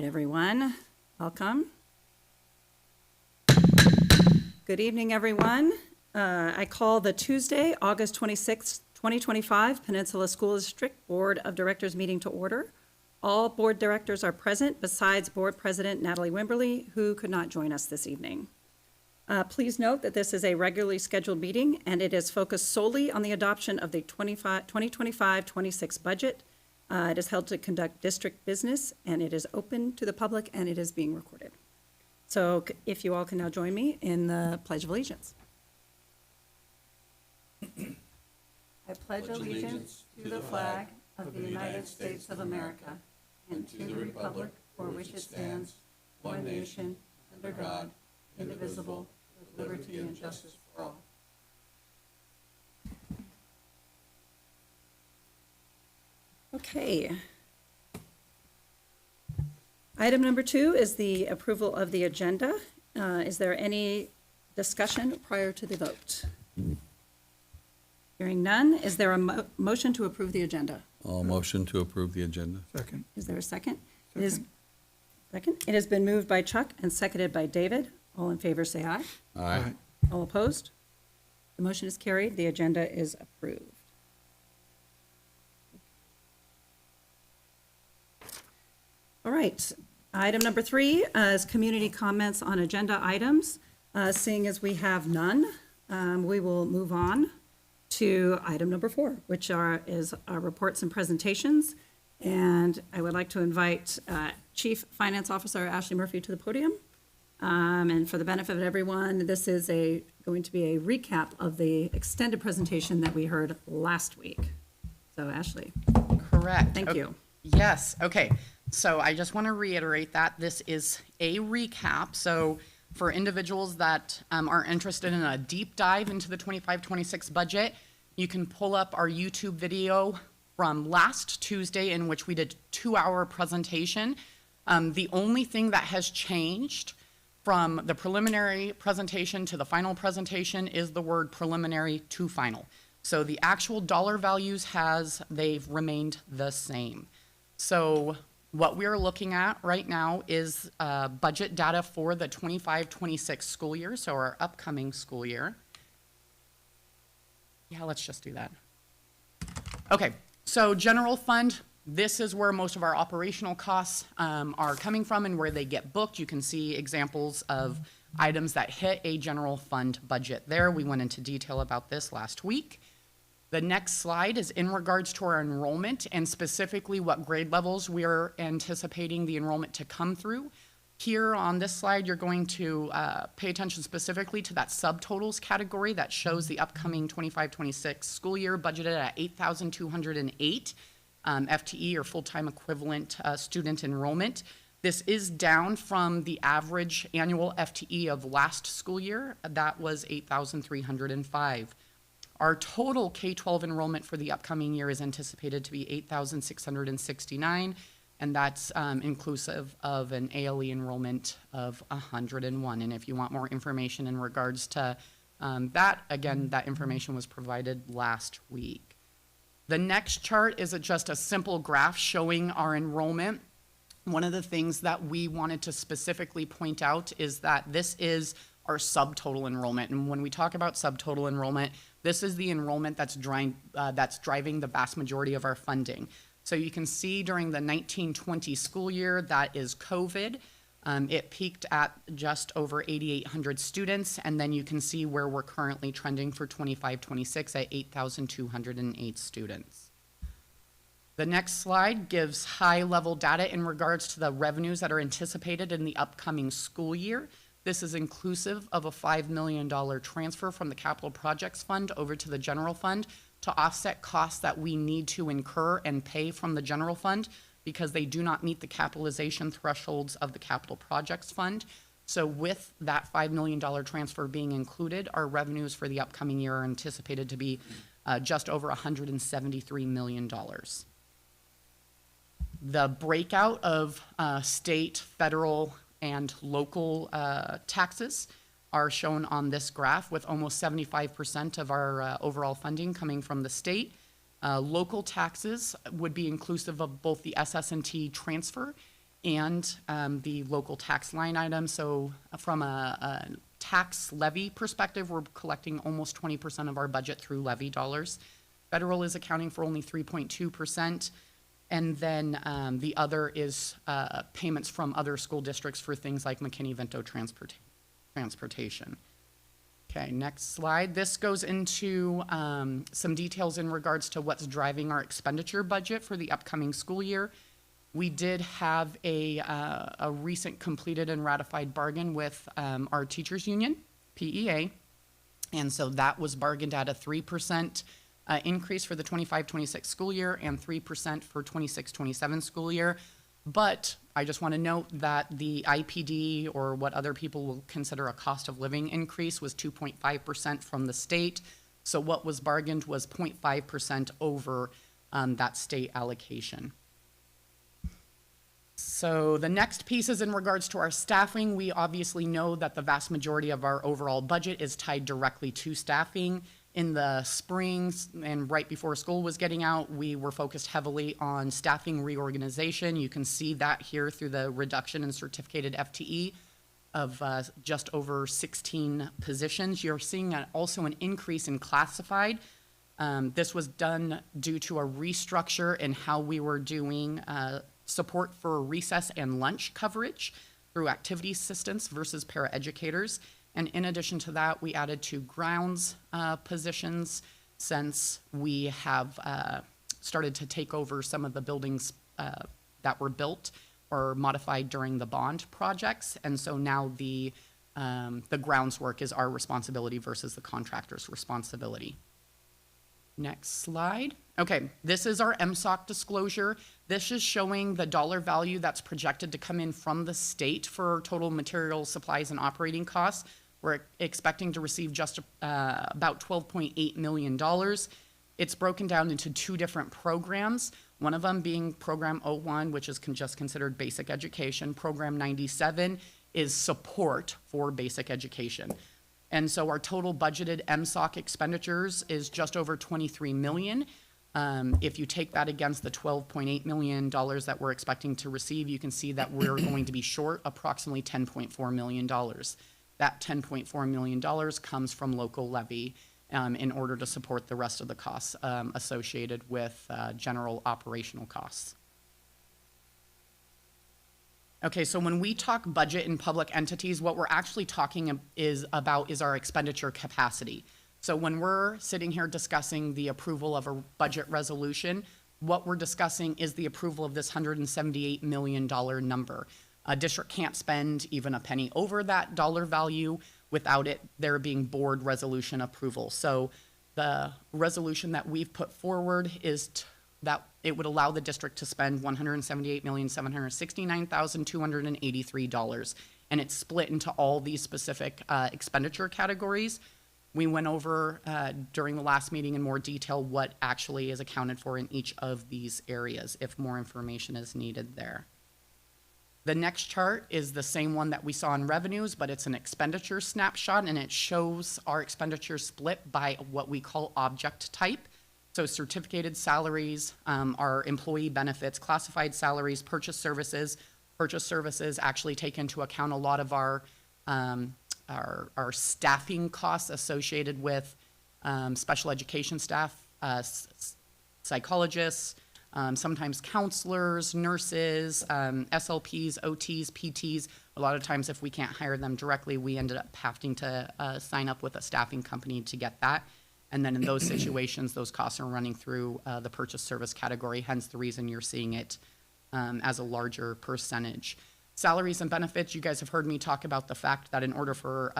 right, everyone, welcome. Good evening, everyone. I call the Tuesday, August 26th, 2025 Peninsula School District Board of Directors meeting to order. All board directors are present besides Board President Natalie Wimberly, who could not join us this evening. Please note that this is a regularly scheduled meeting and it is focused solely on the adoption of the 2025-26 budget. It is held to conduct district business and it is open to the public and it is being recorded. So if you all can now join me in the Pledge of Allegiance. I pledge allegiance to the flag of the United States of America and to the republic for which it stands, one nation, under God, indivisible, with liberty and justice for all. Okay. Item number 2 is the approval of the agenda. Is there any discussion prior to the vote? Hearing none, is there a motion to approve the agenda? Motion to approve the agenda. Second. Is there a second? Second. It has been moved by Chuck and seconded by David. All in favor say aye. Aye. All opposed? The motion is carried. The agenda is approved. All right. Item number 3 is community comments on agenda items. Seeing as we have none, we will move on to item number 4, which is our reports and presentations. And I would like to invite Chief Finance Officer Ashley Murphy to the podium. And for the benefit of everyone, this is going to be a recap of the extended presentation that we heard last week. So Ashley. Correct. Thank you. Yes. Okay. So I just want to reiterate that this is a recap. So for individuals that are interested in a deep dive into the 25-26 budget, you can pull up our YouTube video from last Tuesday in which we did a 2-hour presentation. The only thing that has changed from the preliminary presentation to the final presentation is the word preliminary to final. So the actual dollar values they've remained the same. So what we're looking at right now is budget data for the 25-26 school year, so our upcoming school year. Yeah, let's just do that. Okay, so general fund, this is where most of our operational costs are coming from and where they get booked. You can see examples of items that hit a general fund budget there. We went into detail about this last week. The next slide is in regards to our enrollment and specifically what grade levels we're anticipating the enrollment to come through. Here on this slide, you're going to pay attention specifically to that subtotals category that shows the upcoming 25-26 school year budgeted at 8,208 FTE or full-time equivalent student enrollment. This is down from the average annual FTE of last school year. That was 8,305. Our total K-12 enrollment for the upcoming year is anticipated to be 8,669, and that's inclusive of an ALE enrollment of 101. And if you want more information in regards to that, again, that information was provided last week. The next chart is just a simple graph showing our enrollment. One of the things that we wanted to specifically point out is that this is our subtotal enrollment. And when we talk about subtotal enrollment, this is the enrollment that's driving the vast majority of our funding. So you can see during the 19-20 school year, that is COVID. It peaked at just over 8,800 students, and then you can see where we're currently trending for 25-26 at 8,208 students. The next slide gives high-level data in regards to the revenues that are anticipated in the upcoming school year. This is inclusive of a $5 million transfer from the Capital Projects Fund over to the General Fund to offset costs that we need to incur and pay from the General Fund because they do not meet the capitalization thresholds of the Capital Projects Fund. So with that $5 million transfer being included, our revenues for the upcoming year are anticipated to be just over $173 million. The breakout of state, federal, and local taxes are shown on this graph, with almost 75% of our overall funding coming from the state. Local taxes would be inclusive of both the SS&T transfer and the local tax line item. So from a tax levy perspective, we're collecting almost 20% of our budget through levy dollars. Federal is accounting for only 3.2%. And then the other is payments from other school districts for things like McKinney-Vento transportation. Okay, next slide. This goes into some details in regards to what's driving our expenditure budget for the upcoming school year. We did have a recent completed and ratified bargain with our teachers union, PEA. And so that was bargained at a 3% increase for the 25-26 school year and 3% for 26-27 school year. But I just want to note that the IPD, or what other people will consider a cost of living increase, was 2.5% from the state. So what was bargained was 0.5% over that state allocation. So the next piece is in regards to our staffing. We obviously know that the vast majority of our overall budget is tied directly to staffing. In the springs and right before school was getting out, we were focused heavily on staffing reorganization. You can see that here through the reduction in certificated FTE of just over 16 positions. You're seeing also an increase in classified. This was done due to a restructure in how we were doing support for recess and lunch coverage through activity assistants versus paraeducators. And in addition to that, we added 2 grounds positions since we have started to take over some of the buildings that were built or modified during the bond projects. And so now the grounds work is our responsibility versus the contractor's responsibility. Next slide. Okay, this is our MSOC disclosure. This is showing the dollar value that's projected to come in from the state for total materials, supplies, and operating costs. We're expecting to receive just about $12.8 million. It's broken down into 2 different programs, one of them being Program 01, which is just considered basic education. Program 97 is support for basic education. And so our total budgeted MSOC expenditures is just over $23 million. If you take that against the $12.8 million that we're expecting to receive, you can see that we're going to be short approximately $10.4 million. That $10.4 million comes from local levy in order to support the rest of the costs associated with general operational costs. Okay, so when we talk budget in public entities, what we're actually talking is our expenditure capacity. So when we're sitting here discussing the approval of a budget resolution, what we're discussing is the approval of this $178 million number. A district can't spend even a penny over that dollar value without it there being board resolution approval. So the resolution that we've put forward is that it would allow the district to spend $178,769,283. And it's split into all these specific expenditure categories. We went over during the last meeting in more detail what actually is accounted for in each of these areas, if more information is needed there. The next chart is the same one that we saw in revenues, but it's an expenditure snapshot, and it shows our expenditures split by what we call object type. So certificated salaries, our employee benefits, classified salaries, purchase services. Purchase services actually take into account a lot of our staffing costs associated with special education staff, psychologists, sometimes counselors, nurses, SLPs, OTs, PTs. A lot of times if we can't hire them directly, we ended up having to sign up with a staffing company to get that. And then in those situations, those costs are running through the purchase service category, hence the reason you're seeing it as a larger percentage. Salaries and benefits, you guys have heard me talk about the fact that in order for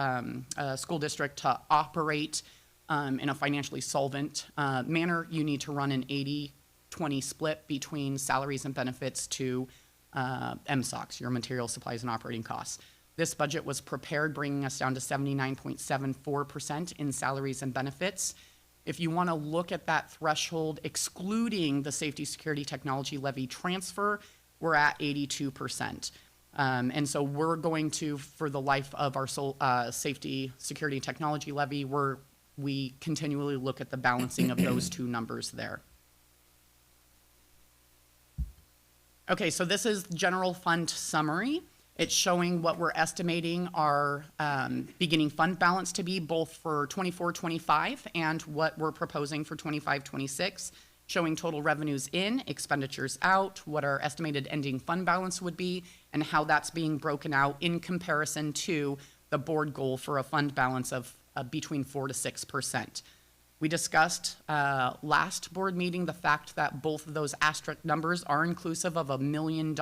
a school district to operate in a financially solvent manner, you need to run an 80-20 split between salaries and benefits to MSOCs, your material, supplies, and operating costs. This budget was prepared, bringing us down to 79.74% in salaries and benefits. If you want to look at that threshold, excluding the safety, security, technology levy transfer, we're at 82%. And so we're going to, for the life of our safety, security, technology levy, we continually look at the balancing of those 2 numbers there. Okay, so this is general fund summary. It's showing what we're estimating our beginning fund balance to be both for 24-25 and what we're proposing for 25-26, showing total revenues in, expenditures out, what our estimated ending fund balance would be, and how that's being broken out in comparison to the board goal for a fund balance of between 4 to 6%. We discussed last board meeting the fact that both of those asterisk numbers are inclusive of $1 million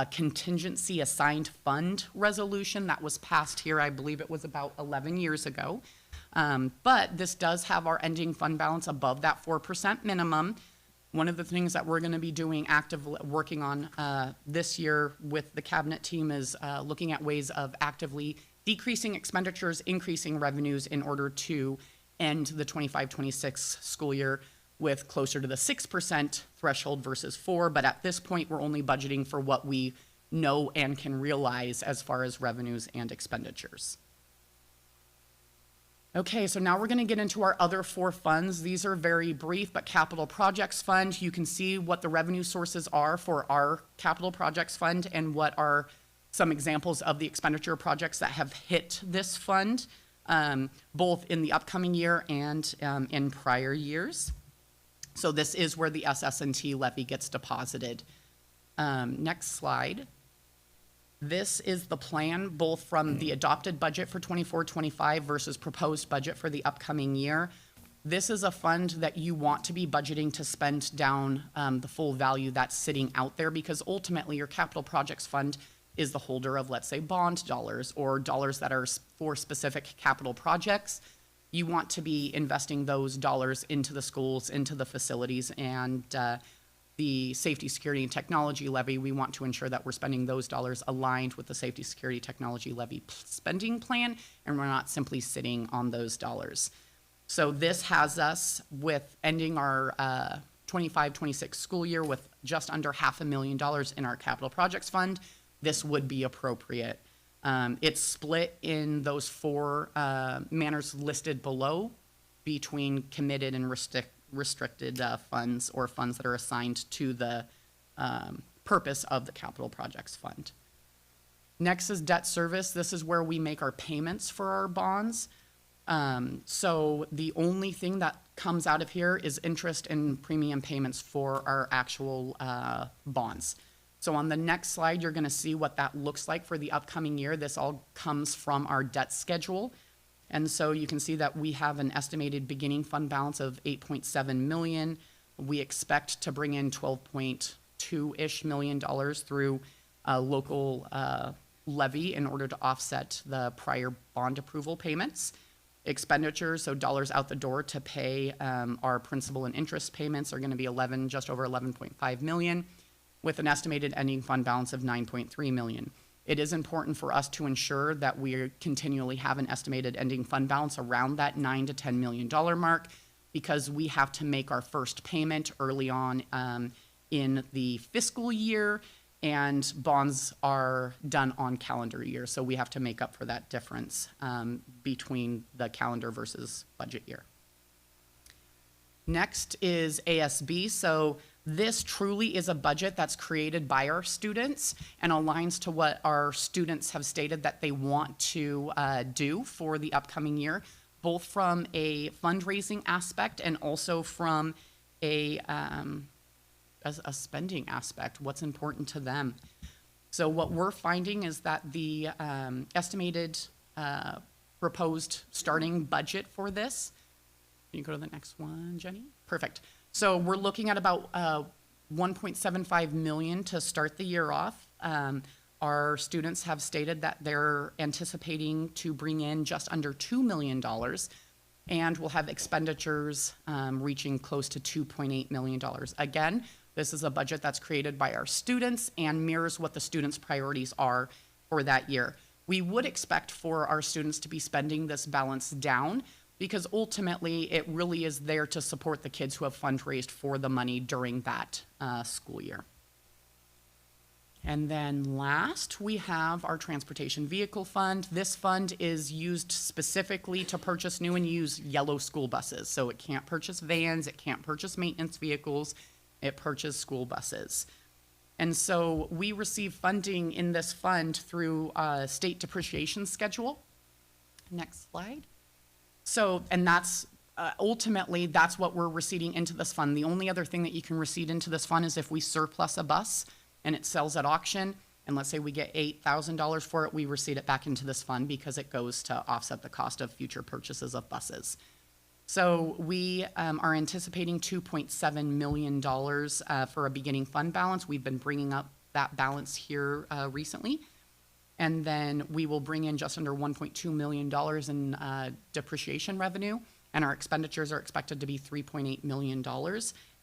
contingency assigned fund resolution that was passed here, I believe it was about 11 years ago. But this does have our ending fund balance above that 4% minimum. One of the things that we're going to be doing actively working on this year with the cabinet team is looking at ways of actively decreasing expenditures, increasing revenues in order to end the 25-26 school year with closer to the 6% threshold versus 4%, but at this point, we're only budgeting for what we know and can realize as far as revenues and expenditures. Okay, so now we're going to get into our other 4 funds. These are very brief, but capital projects fund, you can see what the revenue sources are for our capital projects fund and what are some examples of the expenditure projects that have hit this fund, both in the upcoming year and in prior years. So this is where the SS&T levy gets deposited. Next slide. This is the plan both from the adopted budget for 24-25 versus proposed budget for the upcoming year. This is a fund that you want to be budgeting to spend down the full value that's sitting out there, because ultimately your capital projects fund is the holder of, let's say, bond dollars or dollars that are for specific capital projects. You want to be investing those dollars into the schools, into the facilities, and the safety, security, and technology levy. We want to ensure that we're spending those dollars aligned with the safety, security, technology levy spending plan, and we're not simply sitting on those dollars. So this has us with ending our 25-26 school year with just under $500,000 in our capital projects fund. This would be appropriate. It's split in those 4 manners listed below between committed and restricted funds, or funds that are assigned to the purpose of the capital projects fund. Next is debt service. This is where we make our payments for our bonds. So the only thing that comes out of here is interest and premium payments for our actual bonds. So on the next slide, you're going to see what that looks like for the upcoming year. This all comes from our debt schedule. And so you can see that we have an estimated beginning fund balance of $8.7 million. We expect to bring in $12.2-ish million through a local levy in order to offset the prior bond approval payments. Expenditures, so dollars out the door to pay our principal and interest payments, are going to be just over $11.5 million. With an estimated ending fund balance of $9.3 million. It is important for us to ensure that we continually have an estimated ending fund balance around that $9 to $10 million mark, because we have to make our first payment early on in the fiscal year, and bonds are done on calendar year. So we have to make up for that difference between the calendar versus budget year. Next is ASB. So this truly is a budget that's created by our students and aligns to what our students have stated that they want to do for the upcoming year, both from a fundraising aspect and also from a spending aspect, what's important to them. So what we're finding is that the estimated proposed starting budget for this, can you go to the next one, Jenny? Perfect. So we're looking at about $1.75 million to start the year off. Our students have stated that they're anticipating to bring in just under $2 million, and we'll have expenditures reaching close to $2.8 million. Again, this is a budget that's created by our students and mirrors what the students' priorities are for that year. We would expect for our students to be spending this balance down, because ultimately it really is there to support the kids who have fundraised for the money during that school year. And then last, we have our transportation vehicle fund. This fund is used specifically to purchase new and used yellow school buses. So it can't purchase vans, it can't purchase maintenance vehicles, it purchases school buses. And so we receive funding in this fund through a state depreciation schedule. Next slide. So, and that's ultimately, that's what we're receiving into this fund. The only other thing that you can receive into this fund is if we surplus a bus and it sells at auction, and let's say we get $8,000 for it, we receive it back into this fund because it goes to offset the cost of future purchases of buses. So we are anticipating $2.7 million for a beginning fund balance. We've been bringing up that balance here recently. And then we will bring in just under $1.2 million in depreciation revenue. And our expenditures are expected to be $3.8 million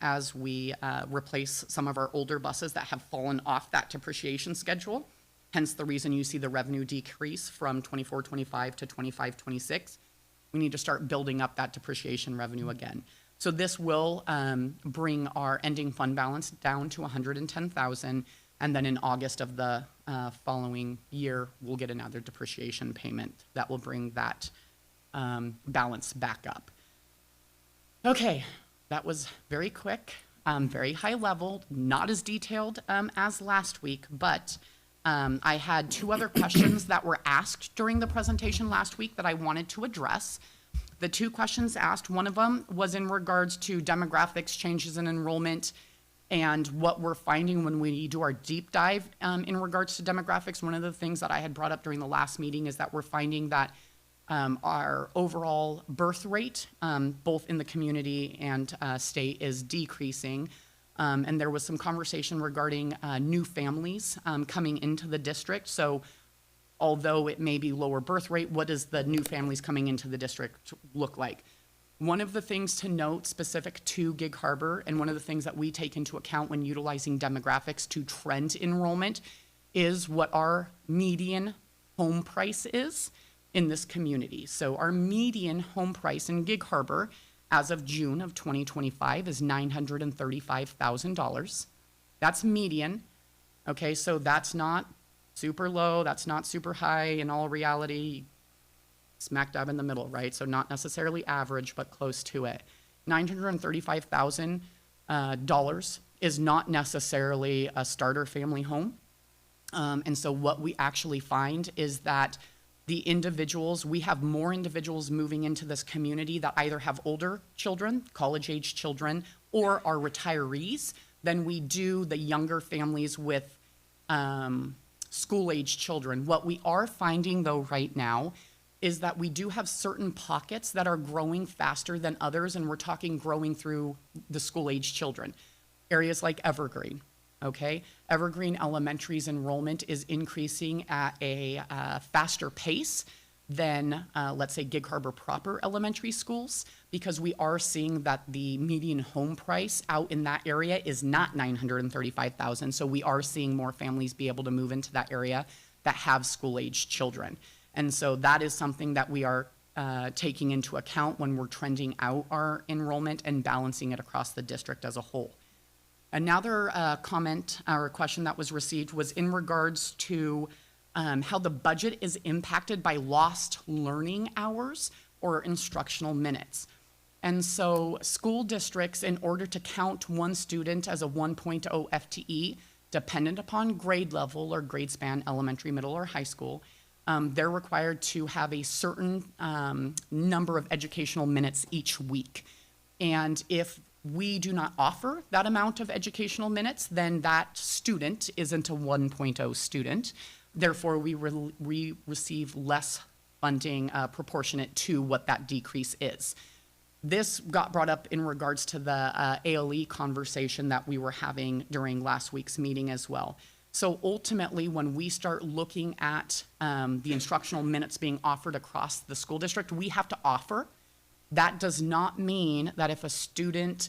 as we replace some of our older buses that have fallen off that depreciation schedule. Hence the reason you see the revenue decrease from 24-25 to 25-26. We need to start building up that depreciation revenue again. So this will bring our ending fund balance down to $110,000, and then in August of the following year, we'll get another depreciation payment that will bring that balance back up. Okay, that was very quick, very high level, not as detailed as last week, but I had two other questions that were asked during the presentation last week that I wanted to address. The two questions asked, one of them was in regards to demographics, changes in enrollment, and what we're finding when we do our deep dive in regards to demographics. One of the things that I had brought up during the last meeting is that we're finding that our overall birth rate, both in the community and state, is decreasing. And there was some conversation regarding new families coming into the district. So although it may be lower birth rate, what does the new families coming into the district look like? One of the things to note specific to Gig Harbor, and one of the things that we take into account when utilizing demographics to trend enrollment, is what our median home price is in this community. So our median home price in Gig Harbor as of June of 2025 is $935,000. That's median. Okay, so that's not super low, that's not super high. In all reality, smack dab in the middle, right? So not necessarily average, but close to it. $935,000 is not necessarily a starter family home. And so what we actually find is that the individuals, we have more individuals moving into this community that either have older children, college-age children, or are retirees than we do the younger families with school-age children. What we are finding, though, right now is that we do have certain pockets that are growing faster than others, and we're talking growing through the school-age children. Areas like Evergreen. Okay, Evergreen Elementary's enrollment is increasing at a faster pace than, let's say, Gig Harbor proper elementary schools, because we are seeing that the median home price out in that area is not $935,000. So we are seeing more families be able to move into that area that have school-age children. And so that is something that we are taking into account when we're trending out our enrollment and balancing it across the district as a whole. Another comment or question that was received was in regards to how the budget is impacted by lost learning hours or instructional minutes. And so school districts, in order to count one student as a 1.0 FTE, dependent upon grade level or grade span, elementary, middle, or high school, they're required to have a certain number of educational minutes each week. And if we do not offer that amount of educational minutes, then that student isn't a 1.0 student. Therefore, we receive less funding proportionate to what that decrease is. This got brought up in regards to the ALE conversation that we were having during last week's meeting as well. So ultimately, when we start looking at the instructional minutes being offered across the school district, we have to offer. That does not mean that if a student,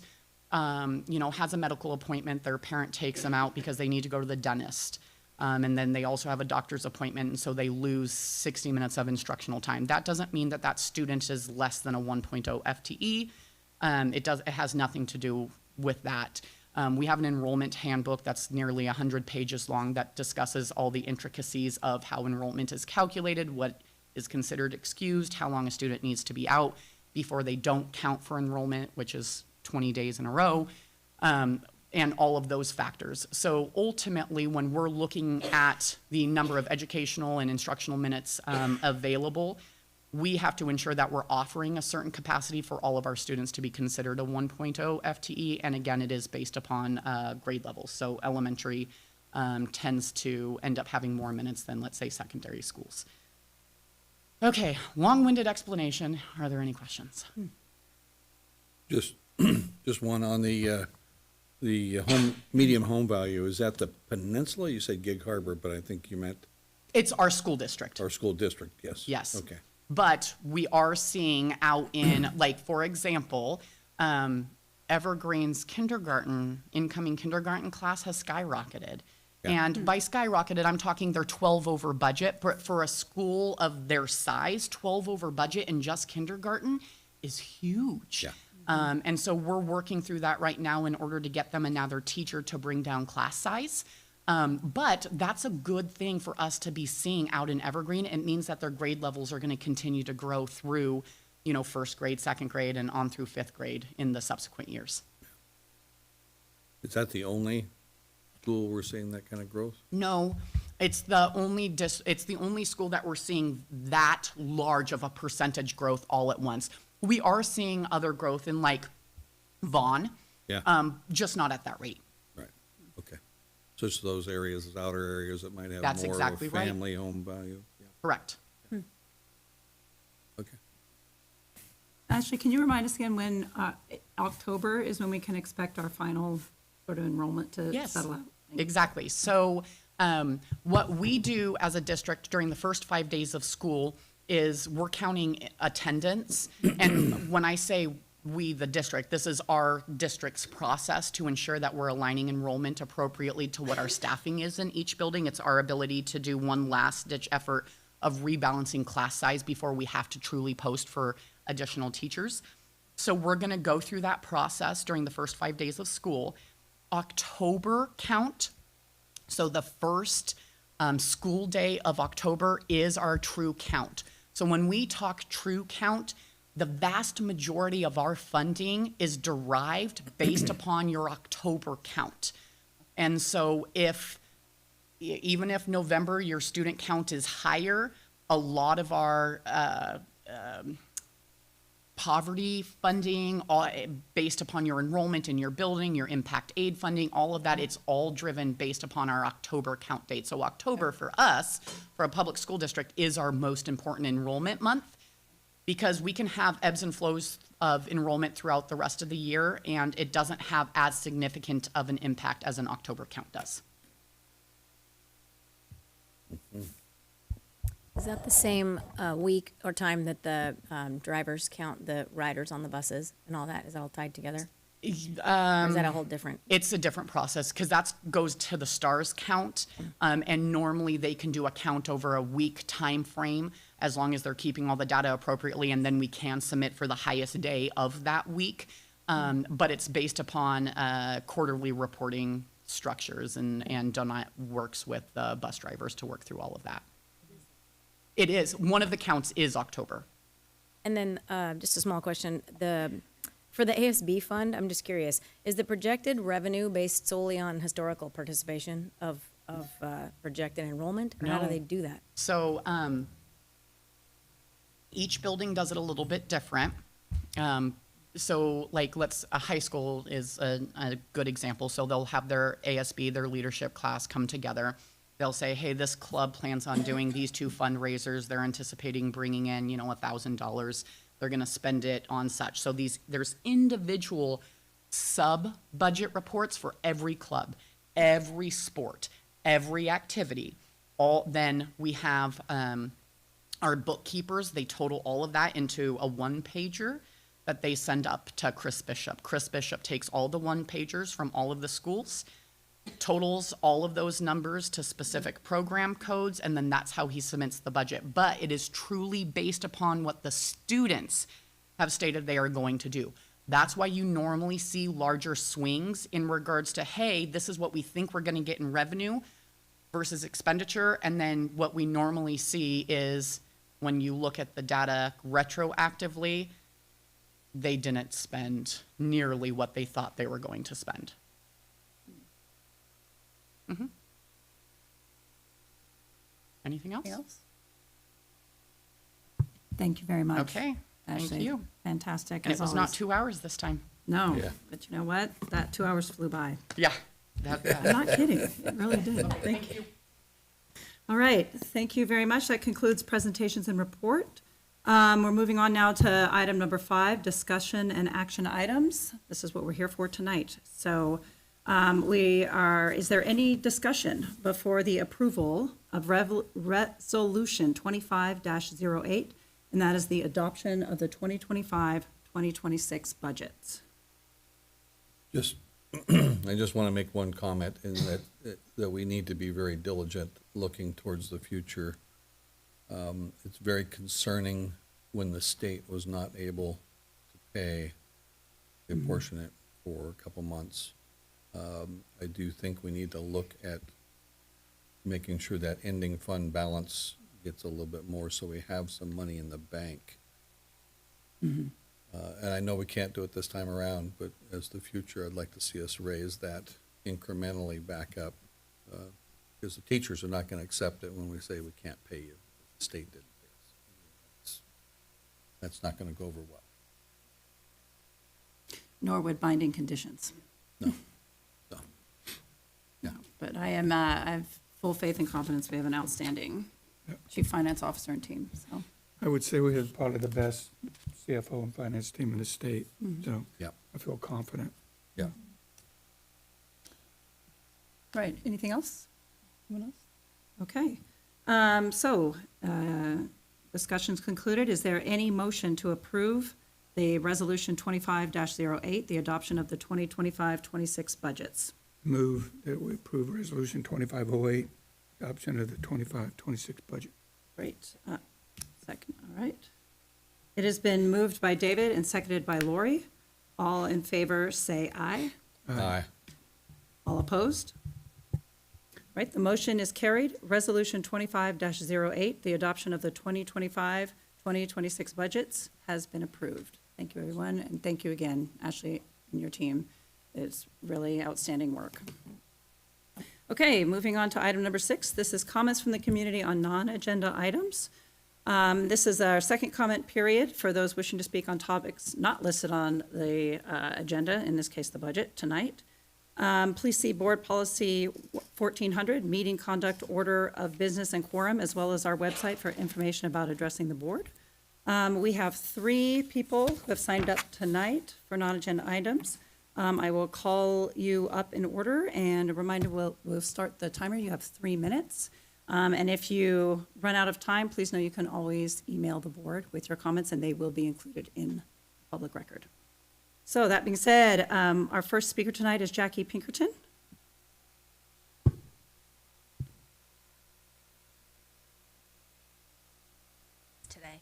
has a medical appointment, their parent takes them out because they need to go to the dentist, and then they also have a doctor's appointment, and so they lose 60 minutes of instructional time. That doesn't mean that that student is less than a 1.0 FTE. It has nothing to do with that. We have an enrollment handbook that's nearly 100 pages long that discusses all the intricacies of how enrollment is calculated, what is considered excused, how long a student needs to be out before they don't count for enrollment, which is 20 days in a row. and all of those factors. So ultimately, when we're looking at the number of educational and instructional minutes available, we have to ensure that we're offering a certain capacity for all of our students to be considered a 1.0 FTE. And again, it is based upon grade levels. So elementary tends to end up having more minutes than, let's say, secondary schools. Okay, long-winded explanation. Are there any questions? Just, just one on the medium home value. Is that the Peninsula? You said Gig Harbor, but I think you meant It's our school district. our school district, yes. Yes. Okay. But we are seeing out in, like, for example, Evergreen's incoming kindergarten class has skyrocketed. Yeah. And by skyrocketed, I'm talking they're 12 over budget. But for a school of their size, 12 over budget in just kindergarten is huge. Yeah. And so we're working through that right now in order to get them another teacher to bring down class size. But that's a good thing for us to be seeing out in Evergreen. It means that their grade levels are going to continue to grow through, first grade, second grade, and on through fifth grade in the subsequent years. Is that the only school we're seeing that kind of growth? No, it's the only school that we're seeing that large of a percentage growth all at once. We are seeing other growth in like Vaughan, Yeah. just not at that rate. Right. Okay. So it's those areas, those outer areas that might have That's more exactly of a right. family home value. Yeah. Correct. Okay. Ashley, can you remind us again when October is when we can expect our final sort of enrollment to Yes. settle out? Exactly. So what we do as a district during the first 5 days of school is we're counting attendance. And when I say we, the district, this is our district's process to ensure that we're aligning enrollment appropriately to what our staffing is in each building. It's our ability to do one last ditch effort of rebalancing class size before we have to truly post for additional teachers. So we're going to go through that process during the first 5 days of school. October count, so the first school day of October is our true count. So when we talk true count, the vast majority of our funding is derived based upon your October count. And so even if November, your student count is higher, a lot of our poverty funding, based upon your enrollment in your building, your impact aid funding, all of that, it's all driven based upon our October count date. So October for us, for a public school district, is our most important enrollment month because we can have ebbs and flows of enrollment throughout the rest of the year, and it doesn't have as significant of an impact as an October count does. Is that the same week or time that the drivers count the riders on the buses and all that? Is that all tied together? Or is that a whole different? It's a different process because that goes to the STARS count, and normally they can do a count over a week time frame as long as they're keeping all the data appropriately, and then we can submit for the highest day of that week. But it's based upon quarterly reporting structures, and Donut works with the bus drivers to work through all of that. It is. One of the counts is October. And then just a small question. For the ASB fund, I'm just curious, is the projected revenue based solely on historical participation of projected enrollment? Or how do No. they do that? So each building does it a little bit different. So like a high school is a good example. So they'll have their ASB, their leadership class, come together. They'll say, hey, this club plans on doing these 2 fundraisers. They're anticipating bringing in, $1,000. They're going to spend it on such. So there's individual sub-budget reports for every club, every sport, every activity. Then we have our bookkeepers. They total all of that into a one-pager that they send up to Chris Bishop. Chris Bishop takes all the one-pagers from all of the schools, totals all of those numbers to specific program codes, and then that's how he submits the budget. But it is truly based upon what the students have stated they are going to do. That's why you normally see larger swings in regards to, hey, this is what we think we're going to get in revenue versus expenditure. And then what we normally see is when you look at the data retroactively, they didn't spend nearly what they thought they were going to spend. Anything else? Thank you very much. Okay, thank Ashley. you. Fantastic, And as it was always. not 2 hours this time. No, Yeah. but you know what? That 2 hours flew by. Yeah. I'm not kidding. It really did. Thank you. All right, thank you very much. That concludes presentations and report. We're moving on now to item number 5, discussion and action items. This is what we're here for tonight. So is there any discussion before the approval of Resolution 25-08, and that is the adoption of the 2025-2026 budgets? I just want to make one comment in that we need to be very diligent looking towards the future. It's very concerning when the state was not able to pay a portion it for a couple months. I do think we need to look at making sure that ending fund balance gets a little bit more so we have some money in the bank. And I know we can't do it this time around, but as the future, I'd like to see us raise that incrementally back up. Because the teachers are not going to accept it when we say we can't pay you. The state didn't pay us. That's not going to go over well. Nor would binding conditions. No. Yeah. But I have full faith and confidence we have an outstanding chief finance officer and team, so. I would say we have probably the best CFO and finance team in the state, so Yep. I feel confident. Yeah. Right, anything else? Anyone else? Okay. Discussion's concluded. Is there any motion to approve the Resolution 25-08, the adoption of the 2025-26 budgets? Move that we approve Resolution 2508, adoption of the 25-26 budget. Great. Second, all right. It has been moved by David and seconded by Lori. All in favor, say aye. Aye. All opposed? Right, the motion is carried. Resolution 25-08, the adoption of the 2025-2026 budgets has been approved. Thank you, everyone, and thank you again, Ashley and your team. It's really outstanding work. Okay, moving on to item number 6. This is comments from the community on non-agenda items. This is our second comment period for those wishing to speak on topics not listed on the agenda, in this case, the budget, tonight. Please see Board Policy 1400, Meeting Conduct, Order of Business and Quorum, as well as our website for information about addressing the board. We have 3 people who have signed up tonight for non-agenda items. I will call you up in order, and a reminder, we'll start the timer. You have 3 minutes. And if you run out of time, please know you can always email the board with your comments, and they will be included in the public record. So that being said, our first speaker tonight is Jackie Pinkerton. Today.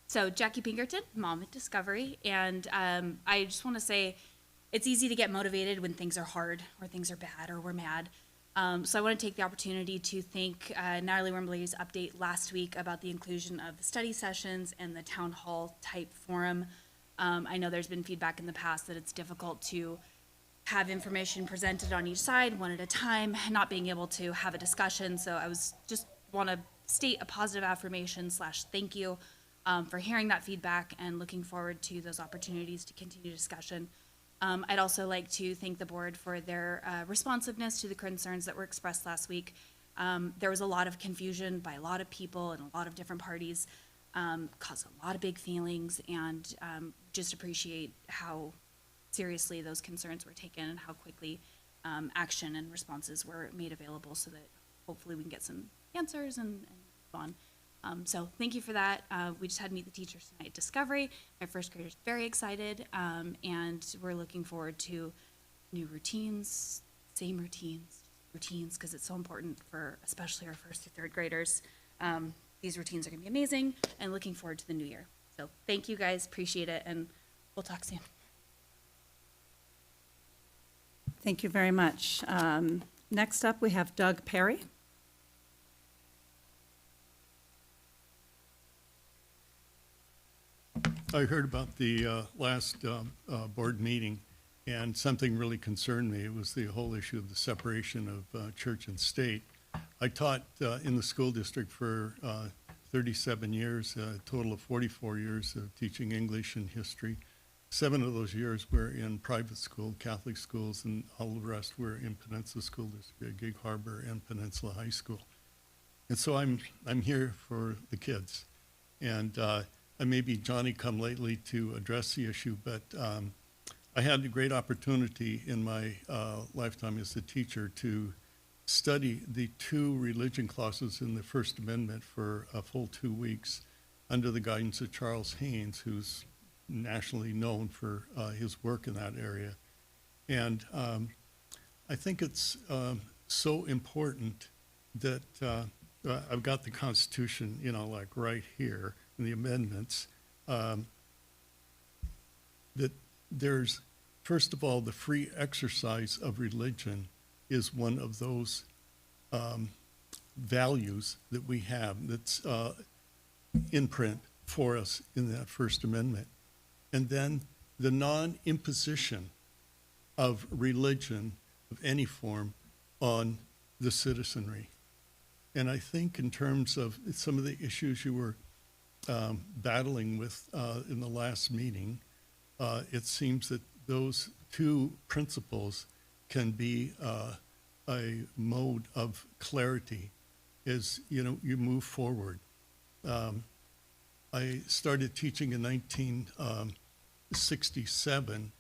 So Jackie Pinkerton, mom at Discovery, and I just want to say it's easy to get motivated when things are hard or things are bad or we're mad. So I want to take the opportunity to thank Natalie Wimbley's update last week about the inclusion of the study sessions and the town hall type forum. I know there's been feedback in the past that it's difficult to have information presented on each side one at a time, not being able to have a discussion. So I just want to state a positive affirmation / thank you for hearing that feedback and looking forward to those opportunities to continue discussion. I'd also like to thank the board for their responsiveness to the concerns that were expressed last week. There was a lot of confusion by a lot of people and a lot of different parties, caused a lot of big feelings, and just appreciate how seriously those concerns were taken and how quickly action and responses were made available so that hopefully we can get some answers and move on. So thank you for that. We just had to meet the teachers tonight at Discovery. My first grader's very excited, and we're looking forward to new routines, same routines, because it's so important for especially our first through third graders. These routines are going to be amazing, and looking forward to the new year. So thank you guys, appreciate it, and we'll talk soon. Thank you very much. Next up, we have Doug Perry. I heard about the last board meeting, And something really concerned me. It was the whole issue of the separation of church and state. I taught in the school district for 37 years, a total of 44 years of teaching English and history. 7 of those years were in private school, Catholic schools, and all the rest were in Peninsula School District, Gig Harbor, and Peninsula High School. And so I'm here for the kids. And I may be Johnny-come-lately to address the issue, but I had a great opportunity in my lifetime as a teacher to study the 2 religion clauses in the First Amendment for a full 2 weeks under the guidance of Charles Haynes, who's nationally known for his work in that area. And I think it's so important that I've got the Constitution, like right here in the amendments, that there's, first of all, the free exercise of religion is one of those values that we have that's in print for us in that First Amendment. And then the non-imposition of religion of any form on the citizenry. And I think in terms of some of the issues you were battling with in the last meeting, it seems that those 2 principles can be a mode of clarity as you move forward. I started teaching in 1967,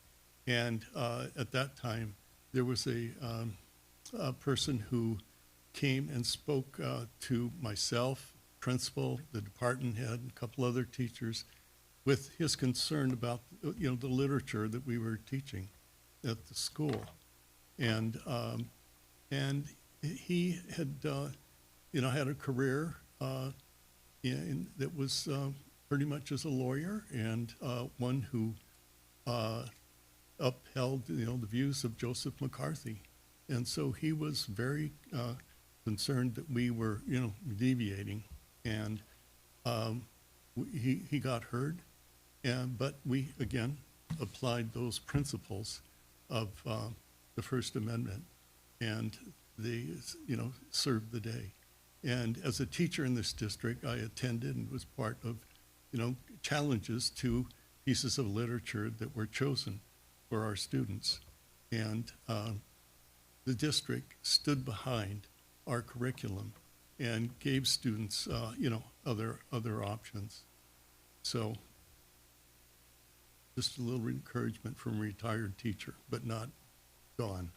and at that time there was a person who came and spoke to myself, principal, the department head, and a couple other teachers, with his concern about the literature that we were teaching at the school, and he had had a career that was pretty much as a lawyer, and one who upheld the views of Joseph McCarthy, and so he was very concerned that we were deviating, and he got heard. But we, again, applied those principles of the First Amendment, and they, served the day. And as a teacher in this district, I attended and was part of, challenges to pieces of literature that were chosen for our students. And the district stood behind our curriculum and gave students, other options. So just a little encouragement from a retired teacher, but not gone.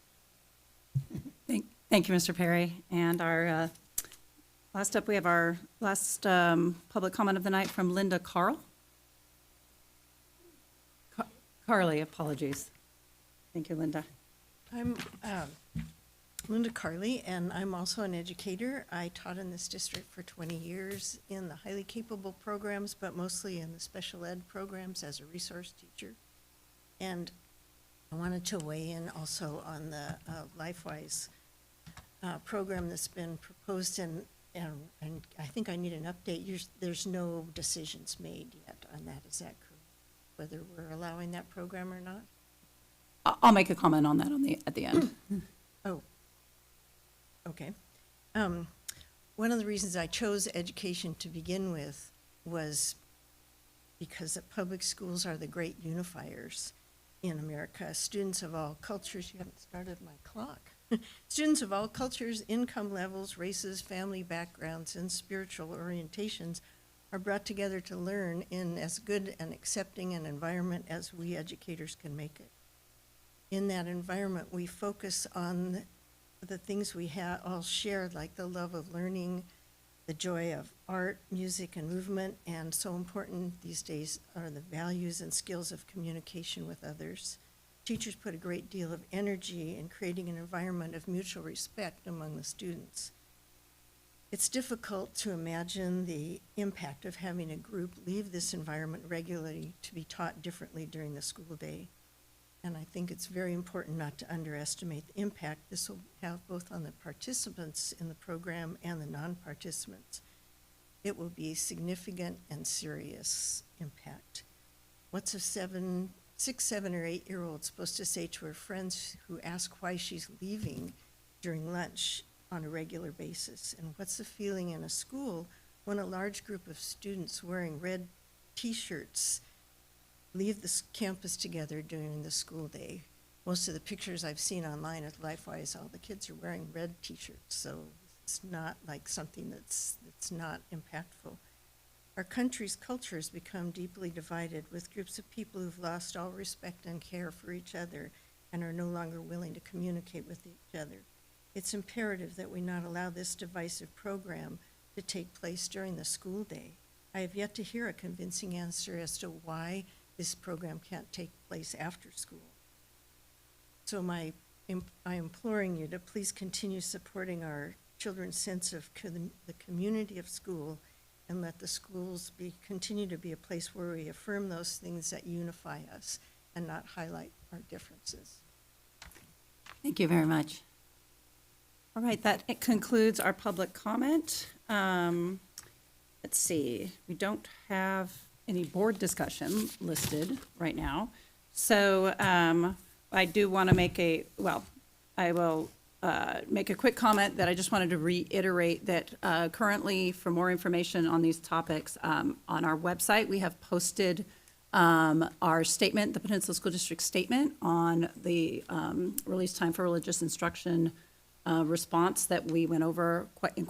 Thank you, Mr. Perry. And our last up, we have our last public comment of the night from Linda Carly, apologies. Thank you, Linda. I'm Linda Carley, and I'm also an educator. I taught in this district for 20 years in the highly capable programs, but mostly in the special ed programs as a resource teacher. And I wanted to weigh in also on the LifeWise program that's been proposed, and I think I need an update. There's no decisions made yet on that. Is that correct? Whether we're allowing that program or not? I'll make a comment on that at the end. Oh, okay. One of the reasons I chose education to begin with was because the public schools are the great unifiers in America. Students of all cultures, you haven't started my clock. Students of all cultures, income levels, races, family backgrounds, and spiritual orientations are brought together to learn in as good and accepting an environment as we educators can make it. In that environment, we focus on the things we all share, like the love of learning, the joy of art, music, and movement, and so important these days are the values and skills of communication with others. Teachers put a great deal of energy in creating an environment of mutual respect among the students. It's difficult to imagine the impact of having a group leave this environment regularly to be taught differently during the school day. And I think it's very important not to underestimate the impact this will have both on the participants in the program and the non-participants. It will be significant and serious impact. What's a 6, 7, or 8-year-old supposed to say to her friends who ask why she's leaving during lunch on a regular basis? And what's the feeling in a school when a large group of students wearing red T-shirts leave the campus together during the school day? Most of the pictures I've seen online at LifeWise, all the kids are wearing red T-shirts, so it's not like something that's not impactful. Our country's culture has become deeply divided, with groups of people who've lost all respect and care for each other and are no longer willing to communicate with each other. It's imperative that we not allow this divisive program to take place during the school day. I have yet to hear a convincing answer as to why this program can't take place after school. So I'm imploring you to please continue supporting our children's sense of the community of school, and let the schools continue to be a place where we affirm those things that unify us and not highlight our differences. Thank you very much. All right, it concludes our public comment. Let's see, we don't have any board discussion listed right now. So I do want to I will make a quick comment that I just wanted to reiterate that currently, for more information on these topics, on our website, we have posted our statement, the Peninsula School District statement, on the release time for religious instruction response that we went over in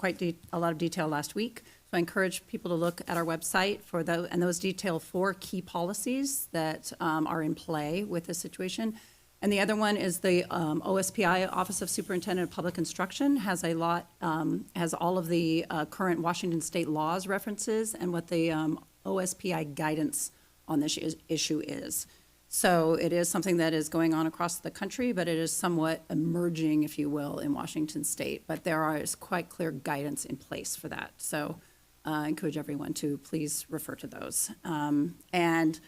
a lot of detail last week. So I encourage people to look at our website for those, and those detail 4 key policies that are in play with this situation. And the other one is the OSPI, Office of Superintendent of Public Instruction, has has all of the current Washington State laws references and what the OSPI guidance on this issue is. So it is something that is going on across the country, but it is somewhat emerging, if you will, in Washington State. But there is quite clear guidance in place for that. So I encourage everyone to please refer to those. And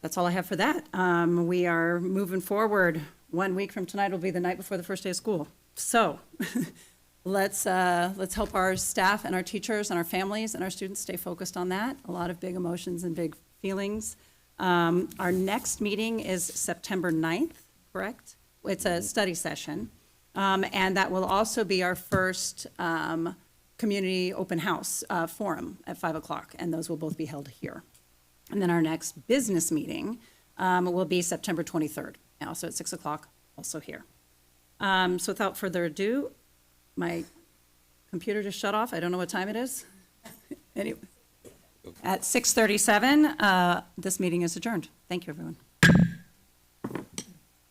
that's all I have for that. We are moving forward. 1 week from tonight will be the night before the first day of school. So let's help our staff and our teachers and our families and our students stay focused on that. A lot of big emotions and big feelings. Our next meeting is September 9th, correct? It's a study session. And that will also be our first community open house forum at 5 o'clock, and those will both be held here. And then our next business meeting will be September 23rd, also at 6 o'clock, also here. So without further ado, my computer just shut off. I don't know what time it is. Anyway, at 6:37, this meeting is adjourned. Thank you, everyone.